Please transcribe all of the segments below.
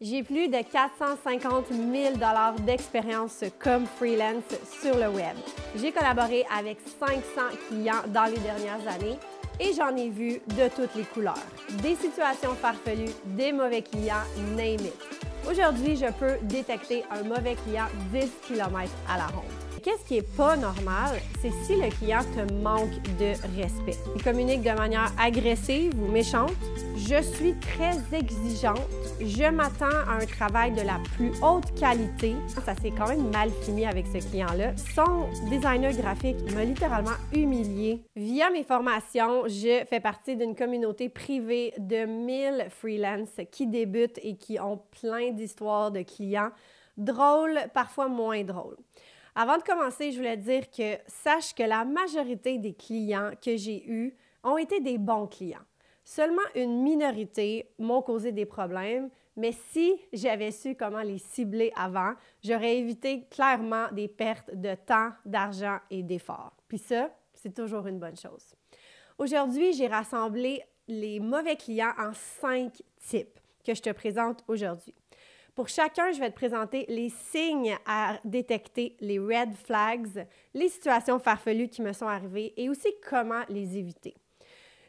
J'ai plus de 450 000 $ d'expérience comme freelance sur le web. J'ai collaboré avec 500 clients dans les dernières années et j'en ai vu de toutes les couleurs. Des situations farfelues, des mauvais clients, name it. Aujourd'hui, je peux détecter un mauvais client 10 km à la ronde. Qu'est-ce qui n'est pas normal, c'est si le client te manque de respect. Il communique de manière agressive ou méchante. Je suis très exigeante. Je m'attends à un travail de la plus haute qualité. Ça s'est quand même mal fini avec ce client-là. Son designer graphique m'a littéralement humiliée. Via mes formations, je fais partie d'une communauté privée de 1000 freelances qui débutent et qui ont plein d'histoires de clients drôles, parfois moins drôles. Avant de commencer, je voulais dire que sache que la majorité des clients que j'ai eus ont été des bons clients. Seulement une minorité m'ont causé des problèmes, mais si j'avais su comment les cibler avant, j'aurais évité clairement des pertes de temps, d'argent et d'efforts. Puis ça, c'est toujours une bonne chose. Aujourd'hui, j'ai rassemblé les mauvais clients en 5 types que je te présente aujourd'hui. Pour chacun, je vais te présenter les signes à détecter, les red flags, les situations farfelues qui me sont arrivées et aussi comment les éviter.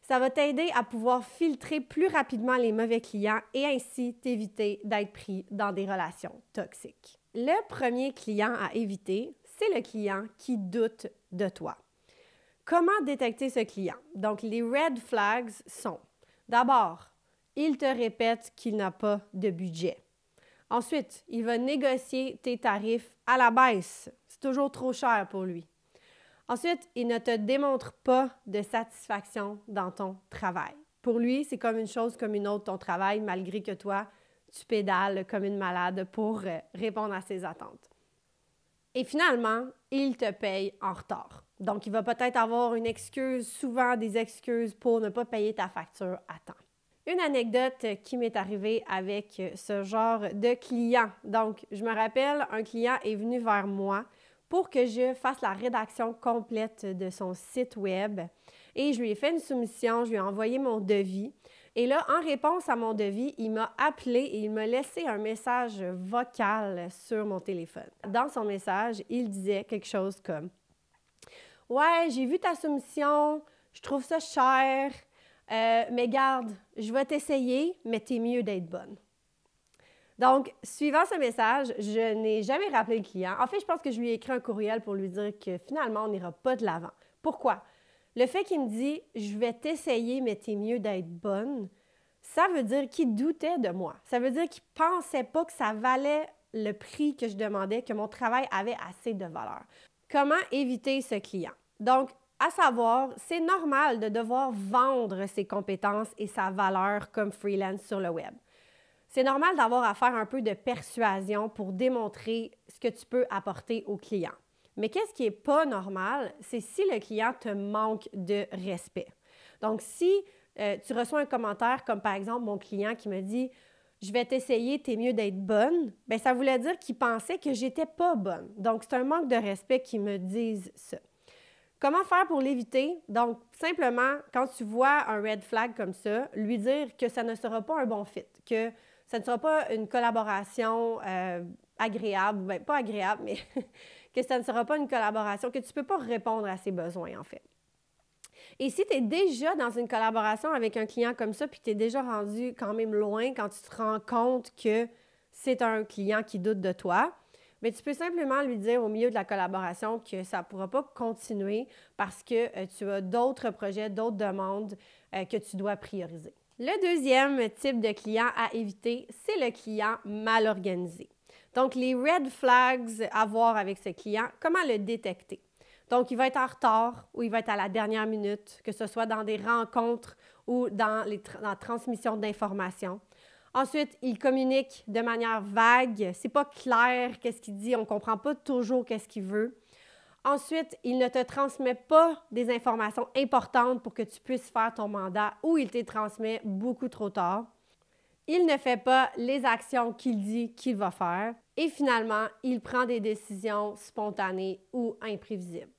Ça va t'aider à pouvoir filtrer plus rapidement les mauvais clients et ainsi t'éviter d'être pris dans des relations toxiques. Le premier client à éviter, c'est le client qui doute de toi. Comment détecter ce client? Donc, les red flags sont d'abord, il te répète qu'il n'a pas de budget. Ensuite, il va négocier tes tarifs à la baisse. C'est toujours trop cher pour lui. Ensuite, il ne te démontre pas de satisfaction dans ton travail. Pour lui, c'est comme une chose comme une autre ton travail, malgré que toi, tu pédales comme une malade pour répondre à ses attentes. Et finalement, il te paye en retard. Donc, il va peut-être avoir une excuse, souvent des excuses pour ne pas payer ta facture à temps. Une anecdote qui m'est arrivée avec ce genre de client. Donc, je me rappelle, un client est venu vers moi pour que je fasse la rédaction complète de son site web. Et je lui ai fait une soumission, je lui ai envoyé mon devis. Et là, en réponse à mon devis, il m'a appelé et il m'a laissé un message vocal sur mon téléphone. Dans son message, il disait quelque chose comme « Ouais, j'ai vu ta soumission, je trouve ça cher. Mais garde, je vais t'essayer, mais t'es mieux d'être bonne. » Donc, suivant ce message, je n'ai jamais rappelé le client. En fait, je pense que je lui ai écrit un courriel pour lui dire que finalement, on n'ira pas de l'avant. Pourquoi? Le fait qu'il me dit « je vais t'essayer, mais t'es mieux d'être bonne », ça veut dire qu'il doutait de moi. Ça veut dire qu'il ne pensait pas que ça valait le prix que je demandais, que mon travail avait assez de valeur. Comment éviter ce client? Donc, à savoir, c'est normal de devoir vendre ses compétences et sa valeur comme freelance sur le web. C'est normal d'avoir à faire un peu de persuasion pour démontrer ce que tu peux apporter au client. Mais qu'est-ce qui n'est pas normal, c'est si le client te manque de respect. Donc, si tu reçois un commentaire comme par exemple mon client qui me dit « Je vais t'essayer, t'es mieux d'être bonne », bien, ça voulait dire qu'il pensait que j'étais pas bonne. Donc, c'est un manque de respect qu'il me dise ça. Comment faire pour l'éviter? Donc, simplement, quand tu vois un red flag comme ça, lui dire que ça ne sera pas un bon fit, que ça ne sera pas une collaboration agréable, bien, pas agréable, mais que ça ne sera pas une collaboration, que tu ne peux pas répondre à ses besoins, en fait. Et si tu es déjà dans une collaboration avec un client comme ça, puis tu es déjà rendu quand même loin quand tu te rends compte que c'est un client qui doute de toi, mais tu peux simplement lui dire au milieu de la collaboration que ça ne pourra pas continuer parce que tu as d'autres projets, d'autres demandes que tu dois prioriser. Le deuxième type de client à éviter, c'est le client mal organisé. Donc, les red flags à voir avec ce client, comment le détecter? Donc, il va être en retard ou il va être à la dernière minute, que ce soit dans des rencontres ou dans la transmission d'informations. Ensuite, il communique de manière vague. C'est pas clair qu'est-ce qu'il dit. On ne comprend pas toujours qu'est-ce qu'il veut. Ensuite, il ne te transmet pas des informations importantes pour que tu puisses faire ton mandat ou il te les transmet beaucoup trop tard. Il ne fait pas les actions qu'il dit qu'il va faire. Et finalement, il prend des décisions spontanées ou imprévisibles.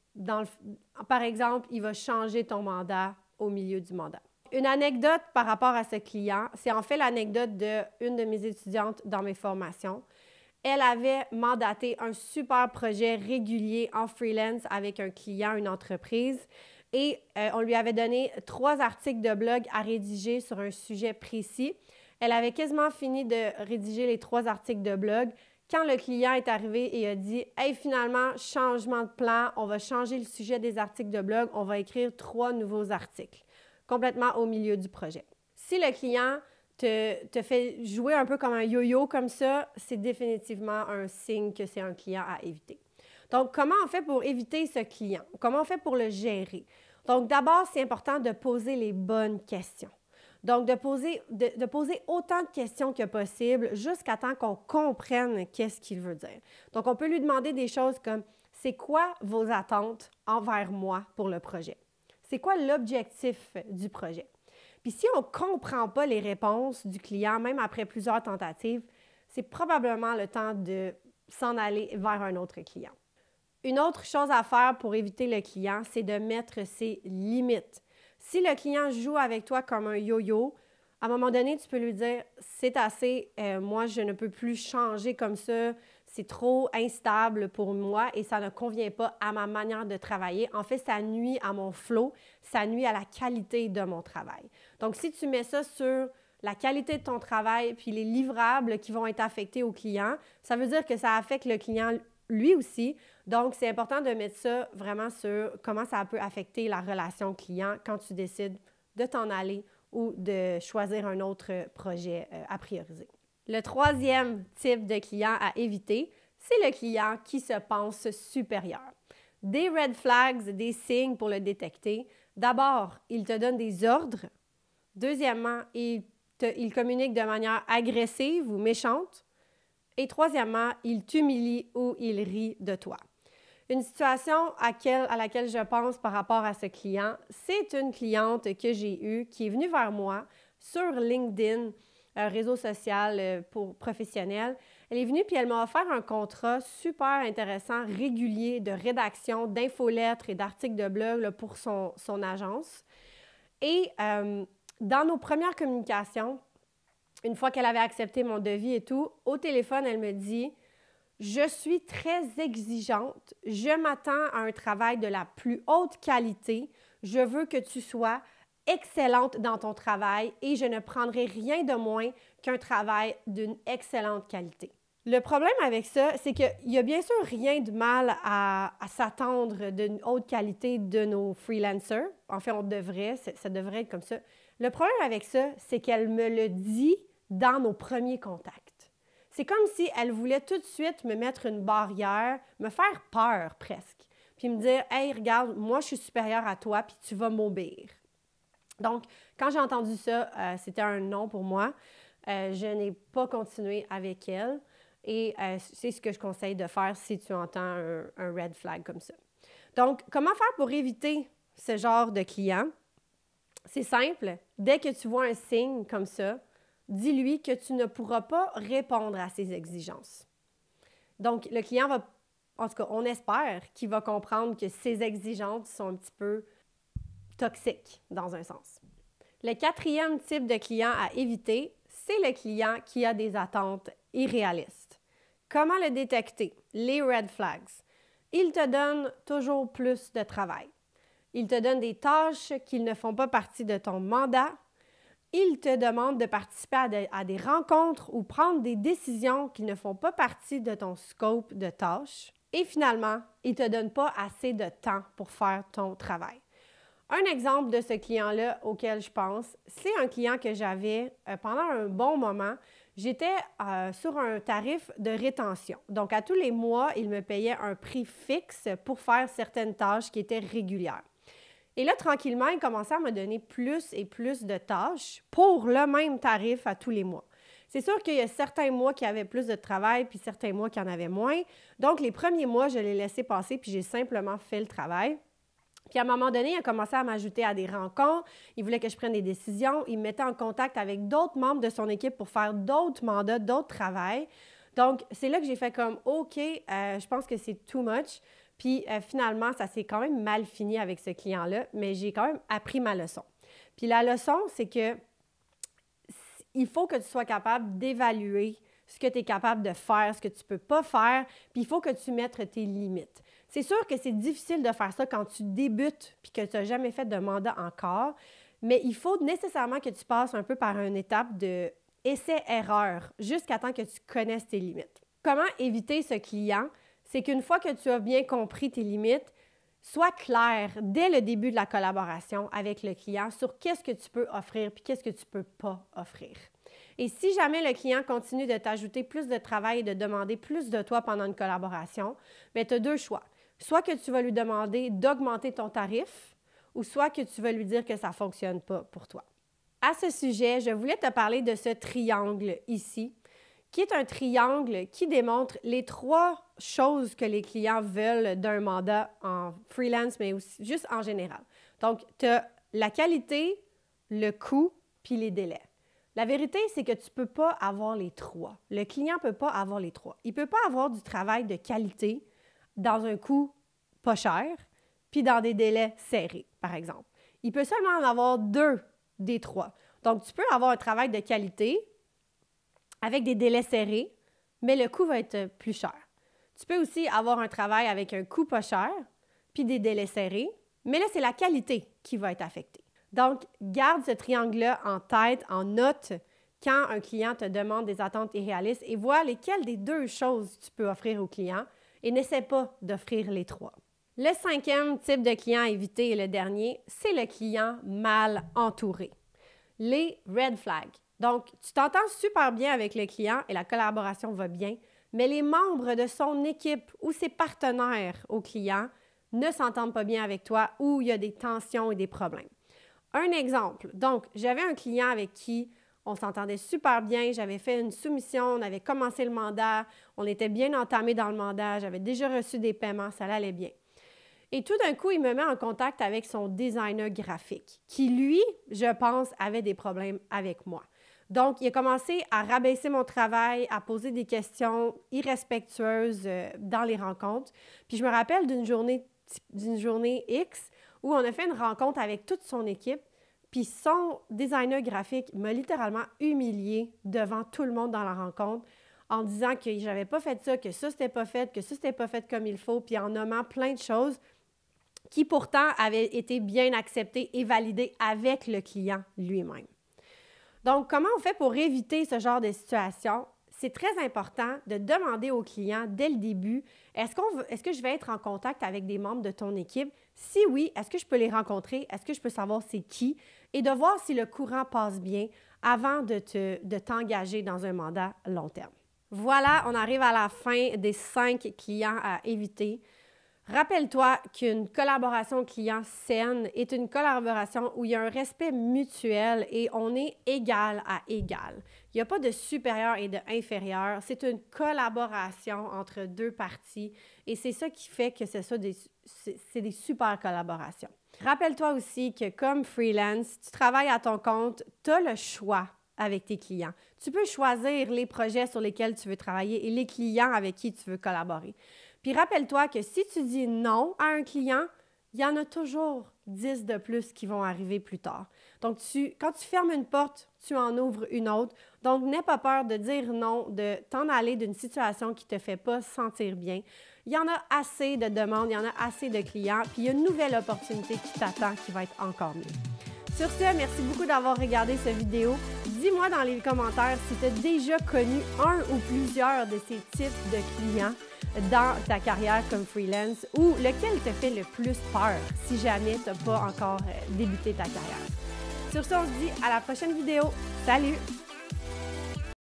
Par exemple, il va changer ton mandat au milieu du mandat. une anecdote par rapport à ce client, c'est en fait l'anecdote d'une de mes étudiantes dans mes formations. Elle avait mandaté un super projet régulier en freelance avec un client, une entreprise, et on lui avait donné 3 articles de blog à rédiger sur un sujet précis. Elle avait quasiment fini de rédiger les 3 articles de blog quand le client est arrivé et a dit « Hey, finalement, changement de plan, on va changer le sujet des articles de blog, on va écrire 3 nouveaux articles. » Complètement au milieu du projet. Si le client te fait jouer un peu comme un yo-yo comme ça, c'est définitivement un signe que c'est un client à éviter. Donc, comment on fait pour éviter ce client? Comment on fait pour le gérer? Donc, d'abord, c'est important de poser les bonnes questions. Donc, de poser autant de questions que possible jusqu'à temps qu'on comprenne qu'est-ce qu'il veut dire. Donc, on peut lui demander des choses comme « C'est quoi vos attentes envers moi pour le projet? C'est quoi l'objectif du projet? » Puis si on ne comprend pas les réponses du client, même après plusieurs tentatives, c'est probablement le temps de s'en aller vers un autre client. Une autre chose à faire pour éviter le client, c'est de mettre ses limites. Si le client joue avec toi comme un yo-yo, à un moment donné, tu peux lui dire « C'est assez, moi je ne peux plus changer comme ça, c'est trop instable pour moi et ça ne convient pas à ma manière de travailler. En fait, ça nuit à mon flow, ça nuit à la qualité de mon travail. » Donc, si tu mets ça sur la qualité de ton travail puis les livrables qui vont être affectés au client, ça veut dire que ça affecte le client lui aussi. Donc, c'est important de mettre ça vraiment sur comment ça peut affecter la relation client quand tu décides de t'en aller ou de choisir un autre projet à prioriser. Le 3e type de client à éviter, c'est le client qui se pense supérieur. Des red flags, des signes pour le détecter. D'abord, il te donne des ordres. Deuxièmement, il communique de manière agressive ou méchante. Et troisièmement, il t'humilie ou il rit de toi. Une situation à laquelle je pense par rapport à ce client, c'est une cliente que j'ai eue qui est venue vers moi sur LinkedIn, un réseau social pour professionnels. Elle est venue puis elle m'a offert un contrat super intéressant, régulier, de rédaction, d'infolettres et d'articles de blog là, pour son agence. Et dans nos premières communications, une fois qu'elle avait accepté mon devis et tout, au téléphone, elle me dit « Je suis très exigeante, je m'attends à un travail de la plus haute qualité, je veux que tu sois excellente dans ton travail et je ne prendrai rien de moins qu'un travail d'une excellente qualité. » Le problème avec ça, c'est qu'il n'y a bien sûr rien de mal à s'attendre d'une haute qualité de nos freelancers. En fait, ça devrait être comme ça. Le problème avec ça, c'est qu'elle me le dit dans nos premiers contacts. C'est comme si elle voulait tout de suite me mettre une barrière, me faire peur presque, puis me dire « Hey, regarde, moi je suis supérieure à toi, puis tu vas m'obéir. » Donc, quand j'ai entendu ça, c'était un non pour moi. Je n'ai pas continué avec elle. Et c'est ce que je conseille de faire si tu entends un red flag comme ça. Donc, comment faire pour éviter ce genre de client? C'est simple. Dès que tu vois un signe comme ça, dis-lui que tu ne pourras pas répondre à ses exigences. Donc, le client va, en tout cas, on espère qu'il va comprendre que ses exigences sont un petit peu toxiques dans un sens. Le 4e type de client à éviter, c'est le client qui a des attentes irréalistes. Comment le détecter? Les red flags. Il te donne toujours plus de travail. Il te donne des tâches qui ne font pas partie de ton mandat. Il te demande de participer à des rencontres ou prendre des décisions qui ne font pas partie de ton scope de tâches. Et finalement, il ne te donne pas assez de temps pour faire ton travail. Un exemple de ce client-là auquel je pense, c'est un client que j'avais pendant un bon moment. J'étais sur un tarif de rétention. Donc, à tous les mois, il me payait un prix fixe pour faire certaines tâches qui étaient régulières. Et là, tranquillement, il commençait à me donner plus et plus de tâches pour le même tarif à tous les mois. C'est sûr qu'il y a certains mois qui avaient plus de travail, puis certains mois qui en avaient moins. Donc, les premiers mois, je l'ai laissé passer, puis j'ai simplement fait le travail. Puis à un moment donné, il a commencé à m'ajouter à des rencontres. Il voulait que je prenne des décisions. Il me mettait en contact avec d'autres membres de son équipe pour faire d'autres mandats, d'autres travails. Donc, c'est là que j'ai fait comme « OK, je pense que c'est too much ». Puis finalement, ça s'est quand même mal fini avec ce client-là, mais j'ai quand même appris ma leçon. Puis la leçon, c'est que il faut que tu sois capable d'évaluer ce que tu es capable de faire, ce que tu ne peux pas faire, puis il faut que tu mettes tes limites. C'est sûr que c'est difficile de faire ça quand tu débutes puis que tu n'as jamais fait de mandat encore, mais il faut nécessairement que tu passes un peu par une étape de essai-erreur jusqu'à temps que tu connaisses tes limites. Comment éviter ce client? C'est qu'une fois que tu as bien compris tes limites, sois clair dès le début de la collaboration avec le client sur qu'est-ce que tu peux offrir puis qu'est-ce que tu ne peux pas offrir. Et si jamais le client continue de t'ajouter plus de travail et de demander plus de toi pendant une collaboration, bien, tu as deux choix. Soit que tu vas lui demander d'augmenter ton tarif ou soit que tu vas lui dire que ça ne fonctionne pas pour toi. À ce sujet, je voulais te parler de ce triangle ici, qui est un triangle qui démontre les 3 choses que les clients veulent d'un mandat en freelance, mais aussi juste en général. Donc, tu as la qualité, le coût, puis les délais. La vérité, c'est que tu ne peux pas avoir les 3. Le client ne peut pas avoir les 3. Il ne peut pas avoir du travail de qualité dans un coût pas cher, puis dans des délais serrés, par exemple. Il peut seulement en avoir 2 des 3. Donc, tu peux avoir un travail de qualité avec des délais serrés, mais le coût va être plus cher. Tu peux aussi avoir un travail avec un coût pas cher, puis des délais serrés, mais là, c'est la qualité qui va être affectée. Donc, garde ce triangle-là en tête, en note, quand un client te demande des attentes irréalistes et vois lesquelles des 2 choses tu peux offrir au client et n'essaie pas d'offrir les 3. Le 5e type de client à éviter et le dernier, c'est le client mal entouré. Les red flags. Donc, tu t'entends super bien avec le client et la collaboration va bien, mais les membres de son équipe ou ses partenaires au client ne s'entendent pas bien avec toi ou il y a des tensions et des problèmes. Un exemple, donc, j'avais un client avec qui on s'entendait super bien, j'avais fait une soumission, on avait commencé le mandat, on était bien entamé dans le mandat, j'avais déjà reçu des paiements, ça allait bien. Et tout d'un coup, il me met en contact avec son designer graphique qui, lui, je pense, avait des problèmes avec moi. Donc, il a commencé à rabaisser mon travail, à poser des questions irrespectueuses dans les rencontres. Puis je me rappelle d'une journée X où on a fait une rencontre avec toute son équipe, puis son designer graphique m'a littéralement humiliée devant tout le monde dans la rencontre en disant que j'avais pas fait ça, que ça c'était pas fait comme il faut, puis en nommant plein de choses qui pourtant avaient été bien acceptées et validées avec le client lui-même. Donc, comment on fait pour éviter ce genre de situation? C'est très important de demander au client dès le début, est-ce que je vais être en contact avec des membres de ton équipe? Si oui, est-ce que je peux les rencontrer? Est-ce que je peux savoir c'est qui? Et de voir si le courant passe bien avant de t'engager dans un mandat long terme. Voilà, on arrive à la fin des 5 clients à éviter. Rappelle-toi qu'une collaboration client saine est une collaboration où il y a un respect mutuel et on est égal à égal. Il n'y a pas de supérieur et d'inférieur. C'est une collaboration entre 2 parties et c'est ça qui fait que c'est des super collaborations. Rappelle-toi aussi que comme freelance, tu travailles à ton compte, tu as le choix avec tes clients. Tu peux choisir les projets sur lesquels tu veux travailler et les clients avec qui tu veux collaborer. Puis rappelle-toi que si tu dis non à un client, il y en a toujours 10 de plus qui vont arriver plus tard. Donc, quand tu fermes une porte, tu en ouvres une autre. Donc, n'aie pas peur de dire non, de t'en aller d'une situation qui ne te fait pas sentir bien. Il y en a assez de demandes, il y en a assez de clients, puis il y a une nouvelle opportunité qui t'attend qui va être encore mieux. Sur ce, merci beaucoup d'avoir regardé cette vidéo. Dis-moi dans les commentaires si tu as déjà connu un ou plusieurs de ces types de clients dans ta carrière comme freelance ou lequel te fait le plus peur si jamais tu n'as pas encore débuté ta carrière. Sur ce, on se dit à la prochaine vidéo. Salut!